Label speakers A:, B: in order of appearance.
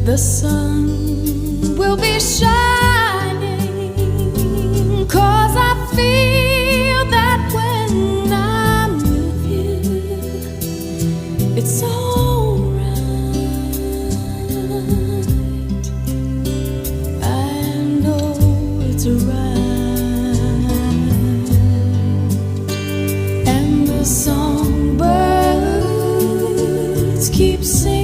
A: The sun will be shining, 'cause I feel that when I'm with you, it's alright. I know it's right. And the songbirds keep singing